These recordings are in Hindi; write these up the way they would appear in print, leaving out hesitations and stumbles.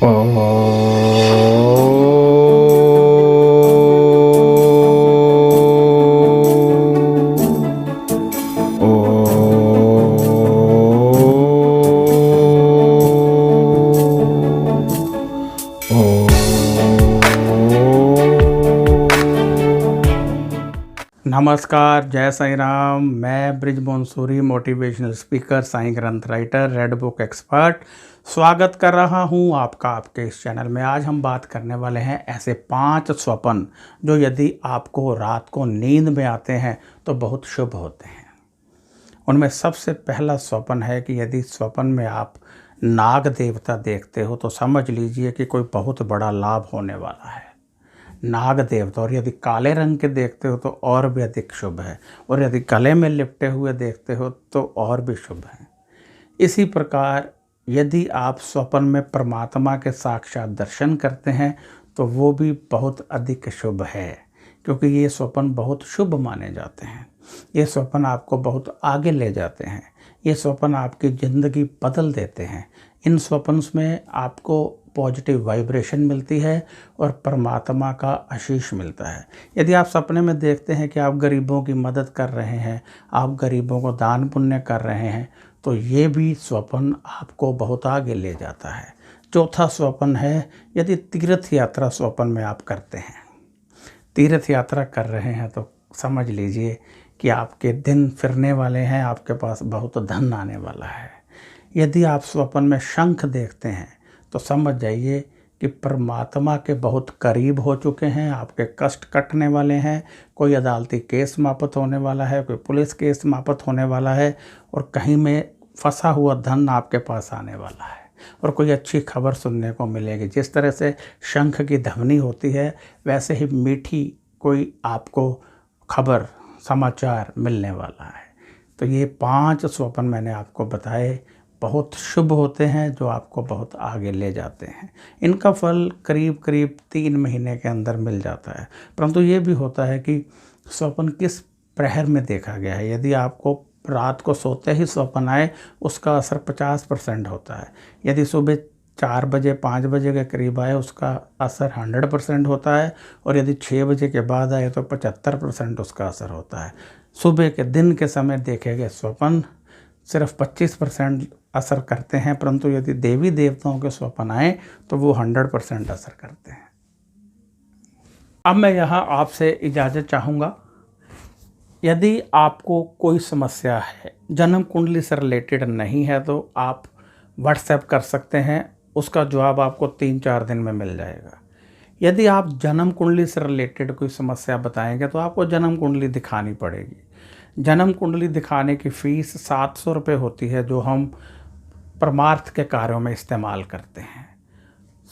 ओ नमस्कार, जय साईं राम। मैं ब्रिजमोहन सूरी, मोटिवेशनल स्पीकर, साईं ग्रंथ राइटर, रेड बुक एक्सपर्ट, स्वागत कर रहा हूं आपका आपके इस चैनल में। आज हम बात करने वाले हैं ऐसे 5 स्वप्न जो यदि आपको रात को नींद में आते हैं तो बहुत शुभ होते हैं। उनमें सबसे पहला स्वप्न है कि यदि स्वप्न में आप नाग देवता देखते हो तो समझ लीजिए कि कोई बहुत बड़ा लाभ होने वाला है। नाग देवता, और यदि काले रंग के देखते हो तो और भी अधिक शुभ है, और यदि गले में लिपटे हुए देखते हो तो और भी शुभ है। इसी प्रकार यदि आप स्वप्न में परमात्मा के साक्षात दर्शन करते हैं तो वो भी बहुत अधिक शुभ है, क्योंकि ये स्वप्न बहुत शुभ माने जाते हैं। ये स्वप्न आपको बहुत आगे ले जाते हैं। ये स्वप्न आपकी ज़िंदगी बदल देते हैं। इन स्वप्न में आपको पॉजिटिव वाइब्रेशन मिलती है और परमात्मा का आशीष मिलता है। यदि आप सपने में देखते हैं कि आप गरीबों की मदद कर रहे हैं, आप गरीबों को दान पुण्य कर रहे हैं, तो ये भी स्वप्न आपको बहुत आगे ले जाता है। चौथा स्वप्न है यदि तीर्थ यात्रा स्वप्न में आप करते हैं। तीर्थ यात्रा कर रहे हैं तो समझ लीजिए कि आपके दिन फिरने वाले हैं, आपके पास बहुत धन आने वाला है। यदि आप स्वप्न में शंख देखते हैं तो समझ जाइए कि परमात्मा के बहुत करीब हो चुके हैं, आपके कष्ट कटने वाले हैं, कोई अदालती केस समाप्त होने वाला है, कोई पुलिस केस समाप्त होने वाला है, और कहीं में फंसा हुआ धन आपके पास आने वाला है, और कोई अच्छी खबर सुनने को मिलेगी। जिस तरह से शंख की ध्वनि होती है वैसे ही मीठी कोई आपको खबर समाचार मिलने वाला है। तो ये 5 स्वप्न मैंने आपको बताए, बहुत शुभ होते हैं, जो आपको बहुत आगे ले जाते हैं। इनका फल करीब करीब 3 महीने के अंदर मिल जाता है। परंतु ये भी होता है कि स्वप्न किस प्रहर में देखा गया है। यदि आपको रात को सोते ही स्वप्न आए उसका असर 50% होता है। यदि सुबह 4 बजे 5 बजे के करीब आए उसका असर 100% होता है, और यदि 6 बजे के बाद आए तो 75% उसका असर होता है। सुबह के दिन के समय देखे गए स्वप्न सिर्फ 25% असर करते हैं, परंतु यदि देवी देवताओं के स्वप्न आए तो वो 100% असर करते हैं। अब मैं यहाँ आपसे इजाज़त चाहूँगा। यदि आपको कोई समस्या है, जन्म कुंडली से रिलेटेड नहीं है, तो आप व्हाट्सएप कर सकते हैं, उसका जवाब आपको 3-4 दिन में मिल जाएगा। यदि आप जन्म कुंडली से रिलेटेड कोई समस्या बताएंगे तो आपको जन्म कुंडली दिखानी पड़ेगी। जन्म कुंडली दिखाने की फ़ीस 700 रुपये होती है, जो हम परमार्थ के कार्यों में इस्तेमाल करते हैं।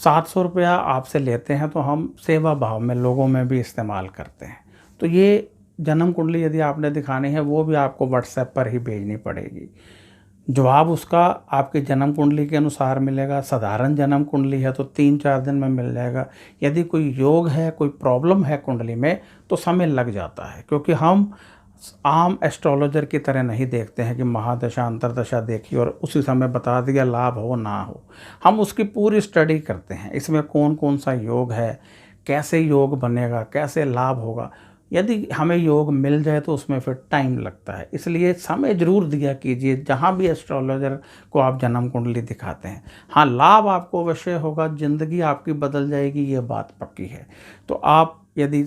700 रुपया आपसे लेते हैं तो हम सेवा भाव में लोगों में भी इस्तेमाल करते हैं। तो ये जन्म कुंडली यदि आपने दिखानी है वो भी आपको व्हाट्सएप पर ही भेजनी पड़ेगी। जवाब उसका आपकी जन्म कुंडली के अनुसार मिलेगा। साधारण जन्म कुंडली है तो 3-4 दिन में मिल जाएगा। यदि कोई योग है, कोई प्रॉब्लम है कुंडली में, तो समय लग जाता है, क्योंकि हम आम एस्ट्रोलॉजर की तरह नहीं देखते हैं कि महादशा अंतरदशा देखी और उसी समय बता दिया लाभ हो ना हो। हम उसकी पूरी स्टडी करते हैं, इसमें कौन कौन सा योग है, कैसे योग बनेगा, कैसे लाभ होगा। यदि हमें योग मिल जाए तो उसमें फिर टाइम लगता है, इसलिए समय ज़रूर दिया कीजिए जहाँ भी एस्ट्रोलॉजर को आप जन्म कुंडली दिखाते हैं। हाँ, लाभ आपको अवश्य होगा, ज़िंदगी आपकी बदल जाएगी, ये बात पक्की है। तो आप यदि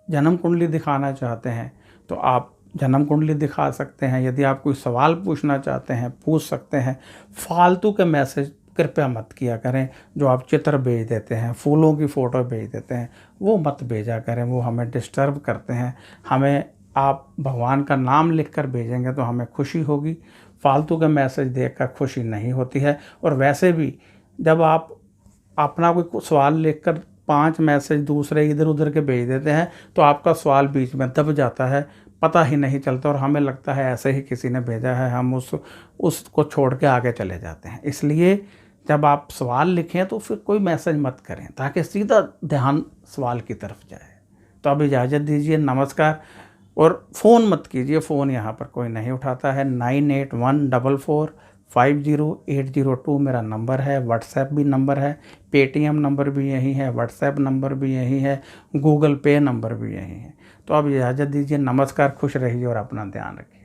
जन्म कुंडली दिखाना चाहते हैं तो आप जन्म कुंडली दिखा सकते हैं। यदि आप कोई सवाल पूछना चाहते हैं पूछ सकते हैं। फालतू के मैसेज कृपया मत किया करें। जो आप चित्र भेज देते हैं, फूलों की फ़ोटो भेज देते हैं, वो मत भेजा करें, वो हमें डिस्टर्ब करते हैं। हमें आप भगवान का नाम लिखकर भेजेंगे तो हमें खुशी होगी। फालतू के मैसेज देखकर खुशी नहीं होती है। और वैसे भी जब आप अपना कोई सवाल लिखकर 5 मैसेज दूसरे इधर उधर के भेज देते हैं तो आपका सवाल बीच में दब जाता है, पता ही नहीं चलता, और हमें लगता है ऐसे ही किसी ने भेजा है, हम उसको छोड़ के आगे चले जाते हैं। इसलिए जब आप सवाल लिखें तो फिर कोई मैसेज मत करें, ताकि सीधा ध्यान सवाल की तरफ जाए। तो अब इजाज़त दीजिए, नमस्कार। और फ़ोन मत कीजिए, फ़ोन यहाँ पर कोई नहीं उठाता है। 9814 50,802 मेरा नंबर है। व्हाट्सएप भी नंबर है, पेटीएम नंबर भी यही है, व्हाट्सएप नंबर भी यही है, गूगल पे नंबर भी यही है। तो अब इजाज़त दीजिए, नमस्कार, खुश रहिए और अपना ध्यान रखिए।